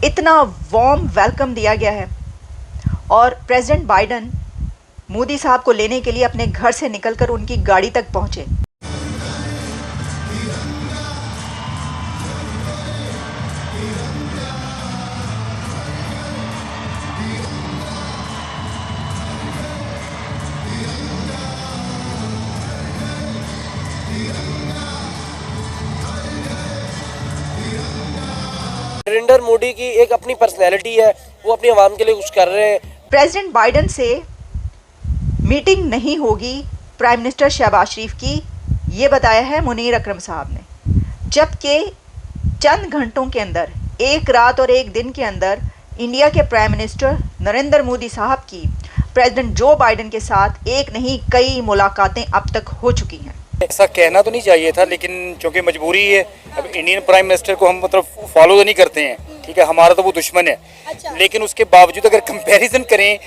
इतना warm welcome दिया गया है और प्रेसिडेंट बाइडन मोदी साहब को लेने के लिए अपने घर से निकलकर उनकी गाड़ी तक पहुंचे। नरेंद्र मोदी की एक अपनी पर्सनैलिटी है, वो अपनी आवाम के लिए कुछ कर रहे हैं। प्रेसिडेंट बाइडन से मीटिंग नहीं होगी प्राइम मिनिस्टर शहबाज शरीफ की, ये बताया है मुनीर अकरम साहब ने, जबकि चंद घंटों के अंदर, एक रात और एक दिन के अंदर इंडिया के प्राइम मिनिस्टर नरेंद्र मोदी साहब की प्रेसिडेंट जो बाइडन के साथ एक नहीं कई मुलाकातें अब तक हो चुकी हैं। ऐसा कहना तो नहीं चाहिए था, लेकिन चूंकि मजबूरी है, अब इंडियन प्राइम मिनिस्टर को हम मतलब फॉलो तो नहीं करते हैं, ठीक है, हमारा तो वो दुश्मन है। अच्छा। लेकिन उसके बावजूद अगर कंपैरिजन करें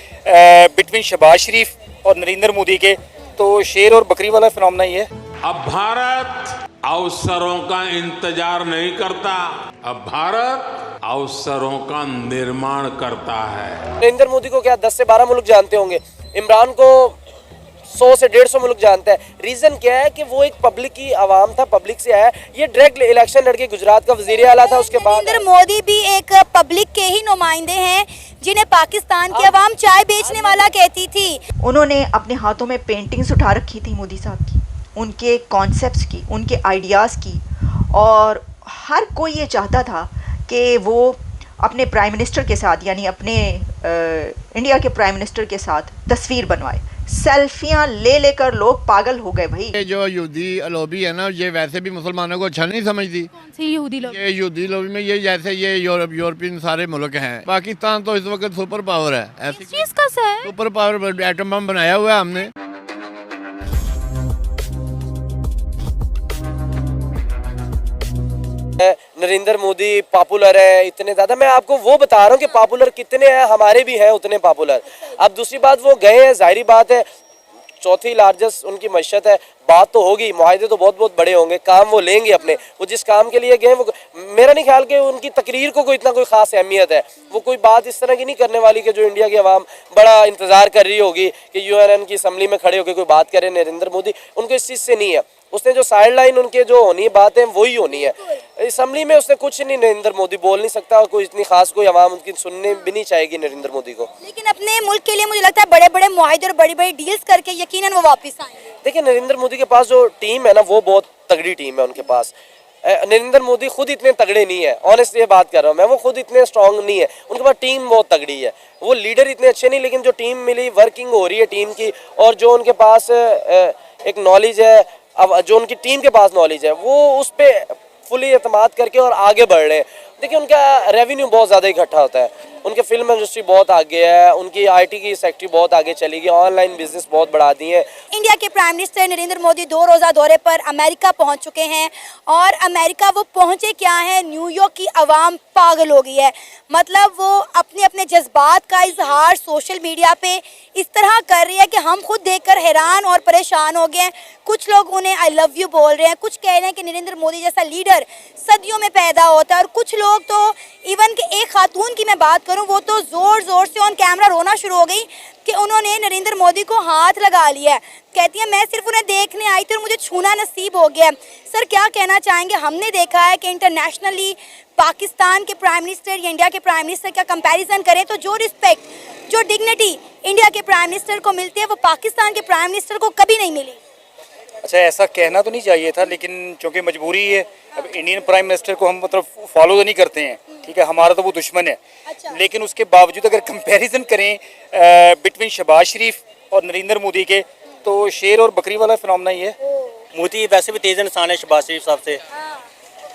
बिटवीन शहबाज शरीफ और नरेंद्र मोदी के, तो शेर और बकरी वाला फिनोमेना ही है। अब भारत अवसरों का इंतजार नहीं करता, अब भारत अवसरों का निर्माण करता है। नरेंद्र मोदी को क्या 10 से 12 मुल्क जानते होंगे, इमरान को 100 से 150 मुल्क जानता है। रीजन क्या है कि वो एक पब्लिक की आवाम था, पब्लिक से आया। ये डायरेक्ट इलेक्शन लड़के गुजरात का वजीर आला था, उसके बाद नरेंद्र मोदी भी एक पब्लिक के ही नुमाइंदे हैं, जिन्हें पाकिस्तान की आवाम चाय बेचने वाला कहती थी। उन्होंने अपने हाथों में पेंटिंग्स उठा रखी थी मोदी साहब की, उनके कॉन्सेप्ट्स की, उनके आइडियाज़ की, और हर कोई ये चाहता था कि वो अपने प्राइम मिनिस्टर के साथ, यानी अपने इंडिया के प्राइम मिनिस्टर के साथ तस्वीर बनवाए। सेल्फियां ले लेकर लोग पागल हो गए भाई। ये जो यहूदी लॉबी है ना, ये वैसे भी मुसलमानों को अच्छा नहीं समझती। कौन सी यहूदी लॉबी? ये यहूदी लॉबी में ये जैसे ये यूरोपियन सारे मुल्क हैं। पाकिस्तान तो इस वक्त सुपर पावर है। ऐसी चीज का है? सुपर पावर एटम बम बनाया हुआ है हमने। नरेंद्र मोदी पॉपुलर है इतने ज्यादा। मैं आपको वो बता रहा हूँ कि पॉपुलर कितने हैं, हमारे भी हैं उतने पॉपुलर। अब दूसरी बात, वो गए हैं, जाहिर बात है, चौथी लार्जेस्ट उनकी मईशत है, बात तो होगी, मुआहदे तो बहुत बहुत बड़े होंगे, काम वो लेंगे अपने। वो जिस काम के लिए गए, वो मेरा नहीं ख्याल कि उनकी तकरीर को कोई इतना कोई खास अहमियत है। वो कोई बात इस तरह की नहीं करने वाली कि जो इंडिया की आवाम बड़ा इंतजार कर रही होगी कि यूएनएन की असम्बली में खड़े होकर कोई बात करे। नरेंद्र मोदी, उनको इस चीज़ से नहीं है। उसने जो साइड लाइन उनके जो होनी है बातें, वही होनी है। असम्बली में उसने कुछ नहीं, नरेंद्र मोदी बोल नहीं सकता, और कोई इतनी खास कोई आवाम उनकी सुनने भी नहीं चाहेगी नरेंद्र मोदी को। लेकिन अपने मुल्क के लिए मुझे लगता है बड़े बड़े मुआहदे और बड़ी बड़ी डील्स करके यकीनन वो वापस आएंगे। देखिए, नरेंद्र मोदी के पास जो टीम है ना, वो बहुत तगड़ी टीम है उनके पास। नरेंद्र मोदी खुद इतने तगड़े नहीं है, ऑनेस्टली बात कर रहा हूँ मैं, वो खुद इतने स्ट्रांग नहीं है। उनके पास टीम बहुत तगड़ी है, वो लीडर इतने अच्छे नहीं, लेकिन जो टीम मिली, वर्किंग हो रही है टीम की, और जो उनके पास एक नॉलेज है, अब जो उनकी टीम के पास नॉलेज है, वो उस पर फुली एतमाद करके और आगे बढ़ रहे हैं। देखिए, उनका रेवेन्यू बहुत ज़्यादा इकट्ठा होता है, उनके फिल्म इंडस्ट्री बहुत आगे है, उनकी आईटी की सेक्टर बहुत आगे चली गई, ऑनलाइन बिजनेस बहुत बढ़ा दी है। इंडिया के प्राइम मिनिस्टर नरेंद्र मोदी 2 रोज़ा दौरे पर अमेरिका पहुंच चुके हैं, और अमेरिका वो पहुंचे क्या है, न्यूयॉर्क की आवाम पागल हो गई है। मतलब वो अपने अपने जज्बात का इजहार सोशल मीडिया पे इस तरह कर रही है कि हम खुद देखकर हैरान और परेशान हो गए हैं। कुछ लोग उन्हें आई लव यू बोल रहे हैं, कुछ कह रहे हैं कि नरेंद्र मोदी जैसा लीडर सदियों में पैदा होता है, और कुछ लोग तो इवन कि एक खातून की मैं बात करूं, वो तो ज़ोर ज़ोर से ऑन कैमरा रोना शुरू हो गई कि उन्होंने नरेंद्र मोदी को हाथ लगा लिया है। कहती है, मैं सिर्फ उन्हें देखने आई थी और मुझे छूना नसीब हो गया। सर, क्या कहना चाहेंगे? हमने देखा है कि इंटरनेशनली पाकिस्तान के प्राइम मिनिस्टर या इंडिया के प्राइम मिनिस्टर का कंपैरिजन करें तो जो रिस्पेक्ट, जो डिग्निटी इंडिया के प्राइम मिनिस्टर को मिलती है, वो पाकिस्तान के प्राइम मिनिस्टर को कभी नहीं मिली। अच्छा, ऐसा कहना तो नहीं चाहिए था, लेकिन चूंकि मजबूरी है, अब इंडियन प्राइम मिनिस्टर को हम मतलब फॉलो तो नहीं करते हैं, ठीक है, हमारा तो वो दुश्मन है। अच्छा। लेकिन उसके बावजूद अगर कंपैरिजन करें बिटवीन शहबाज शरीफ और नरेंद्र मोदी के, तो शेर और बकरी वाला फिनोमेना ही है। मोदी वैसे भी तेज इंसान है शहबाज शरीफ साहब से,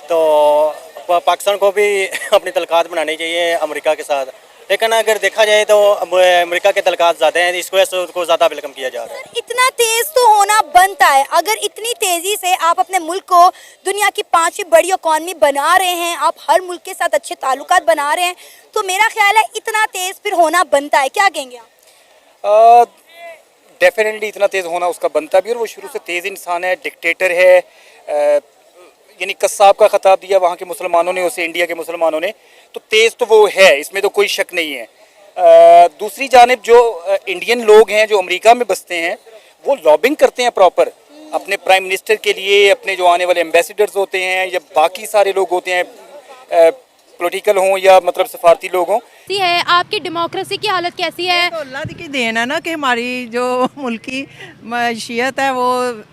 तो पाकिस्तान को भी अपनी तलकात बनानी चाहिए अमेरिका के साथ। लेकिन अगर देखा जाए तो अमेरिका के तलकात ज़्यादा हैं, इस वजह से उसको ज़्यादा वेलकम किया जा रहा है। इतना तेज तो होना बनता है। अगर इतनी तेजी से आप अपने मुल्क को दुनिया की 5वीं बड़ी इकॉनमी बना रहे हैं, आप हर मुल्क के साथ अच्छे ताल्लुकात बना रहे हैं, तो मेरा ख्याल है इतना तेज फिर होना बनता है। क्या कहेंगे आप? डेफिनेटली इतना तेज़ होना उसका बनता भी, और वो शुरू से तेज़ इंसान है, डिक्टेटर है। यानी कस्साब का खिताब दिया वहाँ के मुसलमानों ने उसे, इंडिया के मुसलमानों ने, तो तेज़ तो वो है, इसमें तो कोई शक नहीं है। दूसरी जानिब जो इंडियन लोग हैं जो अमेरिका में बसते हैं वो लॉबिंग करते हैं प्रॉपर अपने प्राइम मिनिस्टर के लिए, अपने जो आने वाले एम्बेसडर्स होते हैं या बाकी सारे लोग होते हैं, पॉलिटिकल हों या मतलब सफारती लोग हों। कैसी है आपकी डेमोक्रेसी की हालत कैसी है? तो अल्लाह की देन है ना कि हमारी जो मुल्क की मशीयत है वो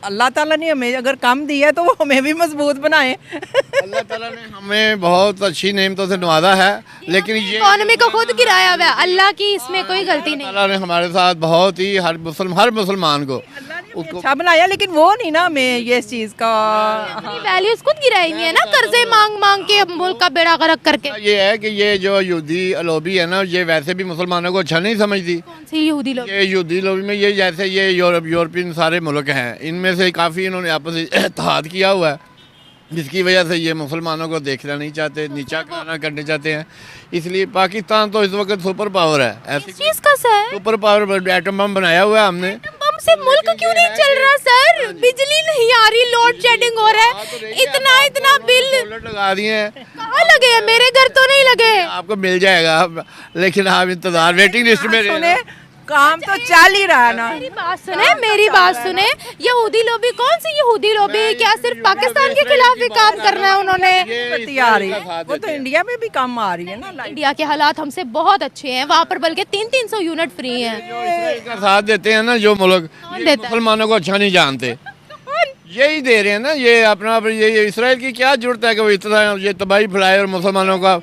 अल्लाह ताला ने हमें अगर कम दी है तो वो हमें भी मजबूत बनाए। अल्लाह ताला ने हमें बहुत अच्छी नेमतों से नवाजा है, लेकिन ये इकोनॉमी को खुद गिराया हुआ है, अल्लाह की इसमें कोई गलती नहीं। अल्लाह ने हमारे साथ बहुत ही हर मुसलमान को उसको अच्छा बनाया, लेकिन वो नहीं ना हमें ये इस चीज़ का वैल्यूज खुद गिराई हुई है ना, कर्जे मांग मांग के मुल्क का बेड़ा गर्क करके। ये है कि ये जो यहूदी लॉबी है ना, ये वैसे भी मुसलमानों को अच्छा नहीं समझती। कौन सी यहूदी लोग? ये यहूदी लॉबी में ये जैसे ये यूरोपियन सारे मुल्क हैं, इनमें से काफ़ी इन्होंने आपस में इत्तेहाद किया हुआ है, जिसकी वजह से ये मुसलमानों को देखना नहीं चाहते, नीचा खाना करने चाहते हैं। इसलिए पाकिस्तान तो इस वक्त सुपर पावर है, ऐसी चीज का sir super power atom bomb बनाया हुआ है हमने। बम से मुल्क क्यों नहीं चल रहा सर? बिजली नहीं आ रही, लोड शेडिंग हो रहा है, इतना बिल लगा दिए हैं, कहाँ लगे हैं? मेरे घर तो नहीं लगे। आपको मिल जाएगा, लेकिन आप इंतजार वेटिंग लिस्ट में सुने काम तो चल ही रहा ना। मेरी बात सुने, यहूदी लॉबी कौन सी यहूदी लॉबी? क्या सिर्फ पाकिस्तान के खिलाफ भी काम करना है उन्होंने? आ रही है वो तो इंडिया में भी कम आ रही है ना। इंडिया के हालात हमसे बहुत अच्छे हैं, वहाँ पर बल्कि 300 यूनिट फ्री हैं। इसराइल का साथ देते हैं ना जो मुल्क, ये मुसलमानों को अच्छा नहीं जानते, यही दे रहे हैं ना। ये अपना ये इसराइल की क्या जरूरत है कि वो इतना ये तबाही फैलाए और मुसलमानों का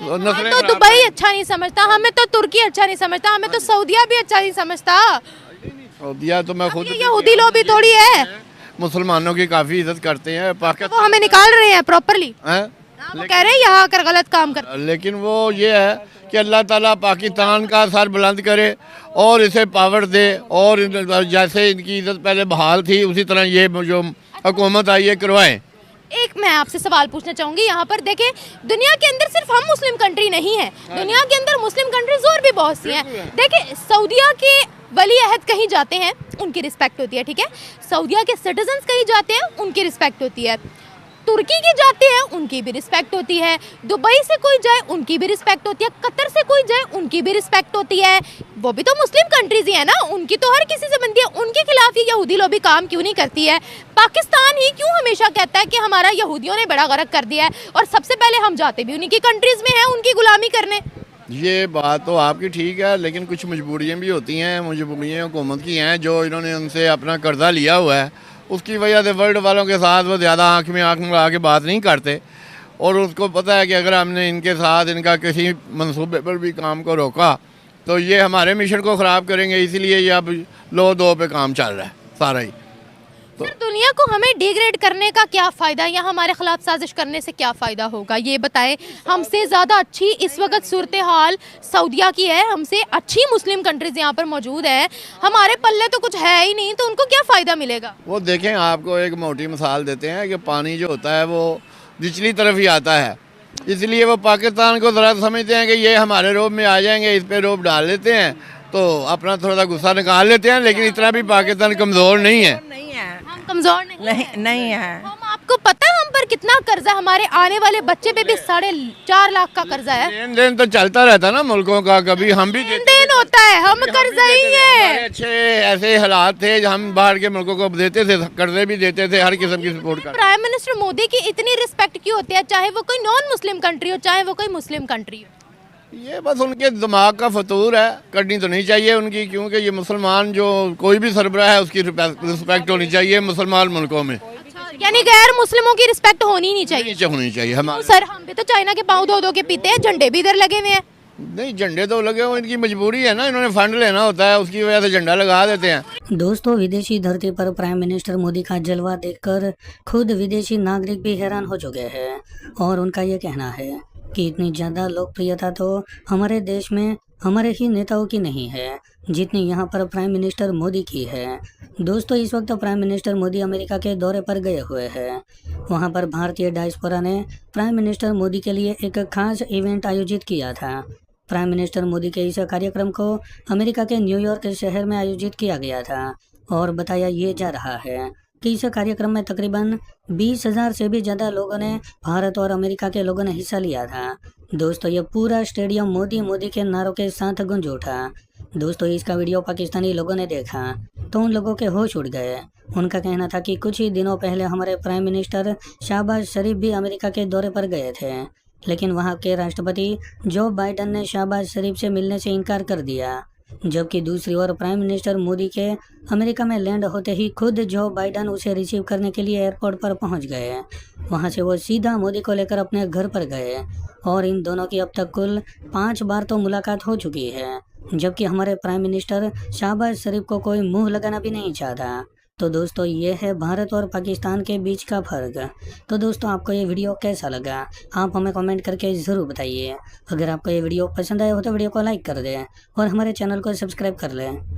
हमें तो दुबई अच्छा नहीं समझता, हमें तो तुर्की अच्छा नहीं समझता, हमें तो सऊदिया भी अच्छा नहीं समझता। सऊदिया तो मैं खुद यहूदी लॉबी थोड़ी है, मुसलमानों की काफी इज्जत करते हैं वो पाकिस्तान हमें निकाल रहे हैं प्रॉपरली। हैं, वो कह रहे हैं यहाँ आकर गलत काम कर। लेकिन वो ये है कि अल्लाह ताला पाकिस्तान का सर बुलंद करे और इसे पावर दे, और जैसे इनकी इज्जत पहले बहाल थी उसी तरह ये जो हुकूमत आई है करवाएं। एक मैं आपसे सवाल पूछना चाहूंगी, यहाँ पर देखें दुनिया के अंदर सिर्फ हम मुस्लिम कंट्री नहीं है, दुनिया के अंदर मुस्लिम कंट्रीज और भी बहुत सी हैं। देखें सऊदिया के वली अहद कहीं जाते हैं उनकी रिस्पेक्ट होती है, ठीक है, सऊदिया के सिटीजन्स कहीं जाते हैं उनकी रिस्पेक्ट होती है, तुर्की के जाते हैं उनकी भी रिस्पेक्ट होती है, दुबई से कोई जाए उनकी भी रिस्पेक्ट होती है, कतर से कोई जाए उनकी भी रिस्पेक्ट होती है। वो भी तो मुस्लिम कंट्रीज ही है ना, उनकी तो हर किसी से बनती है। उनके खिलाफ ये यहूदी लॉबी काम क्यों नहीं करती है? पाकिस्तान ही क्यों हमेशा कहता है कि हमारा यहूदियों ने बड़ा गर्क कर दिया है, और सबसे पहले हम जाते भी उन्हीं की कंट्रीज में हैं उनकी गुलामी करने। ये बात तो आपकी ठीक है, लेकिन कुछ मजबूरियाँ भी होती हैं, मजबूरियाँ हुकूमत की हैं जो इन्होंने उनसे अपना कर्जा लिया हुआ है, उसकी वजह से वर्ल्ड वालों के साथ वो ज़्यादा आँख में मिला के बात नहीं करते, और उसको पता है कि अगर हमने इनके साथ इनका किसी मंसूबे पर भी काम को रोका तो ये हमारे मिशन को ख़राब करेंगे, इसलिए ये अब लो दो पे काम चल रहा है सारा ही। तो दुनिया को हमें डिग्रेड करने का क्या फ़ायदा, या हमारे खिलाफ साजिश करने से क्या फ़ायदा होगा ये बताएं। हमसे ज़्यादा अच्छी इस वक्त सूरत हाल सऊदिया की है, हमसे अच्छी मुस्लिम कंट्रीज़ यहाँ पर मौजूद है, हमारे पल्ले तो कुछ है ही नहीं, तो उनको क्या फ़ायदा मिलेगा? वो देखें, आपको एक मोटी मिसाल देते हैं कि पानी जो होता है वो निचली तरफ ही आता है, इसलिए वो पाकिस्तान को ज़रा समझते हैं कि ये हमारे रोब में आ जाएंगे, इस पर रोब डाल लेते हैं तो अपना थोड़ा सा गुस्सा निकाल लेते हैं, लेकिन इतना भी पाकिस्तान कमज़ोर नहीं है। हम कमज़ोर नहीं है। हम आपको पता है हम पर कितना कर्जा, हमारे आने वाले बच्चे पे भी 4.5 लाख का कर्जा है। लेन देन तो चलता रहता ना मुल्कों का, कभी हम भी देन होता है, हम कर्जा ही है। अच्छे ऐसे हालात थे हम बाहर के मुल्कों को देते थे, कर्जे भी देते थे, हर किस्म की सपोर्ट कर। प्राइम मिनिस्टर मोदी की इतनी रिस्पेक्ट क्यों होती है, चाहे वो कोई नॉन मुस्लिम कंट्री हो चाहे वो कोई मुस्लिम कंट्री हो? ये बस उनके दिमाग का फतूर है, करनी तो नहीं चाहिए उनकी, क्योंकि ये मुसलमान जो कोई भी सरबराह है उसकी रिस्पेक्ट होनी चाहिए मुसलमान मुल्कों में। यानी गैर मुस्लिमों की रिस्पेक्ट होनी नहीं चाहिए? नीचे होनी चाहिए हमारे। सर हम भी तो चाइना के पाँव धो धो के पीते हैं, झंडे भी इधर लगे हुए हैं। नहीं, झंडे तो लगे हुए, इनकी मजबूरी है ना, इन्होंने फंड लेना होता है, उसकी वजह से झंडा लगा देते हैं। दोस्तों, विदेशी धरती पर प्राइम मिनिस्टर मोदी का जलवा देखकर खुद विदेशी नागरिक भी हैरान हो चुके हैं, और उनका ये कहना है कि इतनी ज़्यादा लोकप्रियता तो हमारे देश में हमारे ही नेताओं की नहीं है जितनी यहाँ पर प्राइम मिनिस्टर मोदी की है। दोस्तों, इस वक्त प्राइम मिनिस्टर मोदी अमेरिका के दौरे पर गए हुए हैं। वहाँ पर भारतीय डायस्पोरा ने प्राइम मिनिस्टर मोदी के लिए एक खास इवेंट आयोजित किया था। प्राइम मिनिस्टर मोदी के इस कार्यक्रम को अमेरिका के न्यूयॉर्क शहर में आयोजित किया गया था, और बताया ये जा रहा है कि इस कार्यक्रम में तकरीबन 20,000 से भी ज़्यादा लोगों ने, भारत और अमेरिका के लोगों ने हिस्सा लिया था। दोस्तों ये पूरा स्टेडियम मोदी मोदी के नारों के साथ गूंज उठा। दोस्तों इसका वीडियो पाकिस्तानी लोगों ने देखा तो उन लोगों के होश उड़ गए। उनका कहना था कि कुछ ही दिनों पहले हमारे प्राइम मिनिस्टर शहबाज शरीफ भी अमेरिका के दौरे पर गए थे, लेकिन वहां के राष्ट्रपति जो बाइडन ने शहबाज शरीफ से मिलने से इनकार कर दिया। जबकि दूसरी ओर प्राइम मिनिस्टर मोदी के अमेरिका में लैंड होते ही खुद जो बाइडन उसे रिसीव करने के लिए एयरपोर्ट पर पहुंच गए। वहां से वो सीधा मोदी को लेकर अपने घर पर गए और इन दोनों की अब तक कुल 5 बार तो मुलाकात हो चुकी है, जबकि हमारे प्राइम मिनिस्टर शहबाज शरीफ को कोई मुंह लगाना भी नहीं चाहता। तो दोस्तों ये है भारत और पाकिस्तान के बीच का फ़र्क। तो दोस्तों आपको ये वीडियो कैसा लगा आप हमें कमेंट करके ज़रूर बताइए। अगर आपको ये वीडियो पसंद आया हो तो वीडियो को लाइक कर दें और हमारे चैनल को सब्सक्राइब कर लें।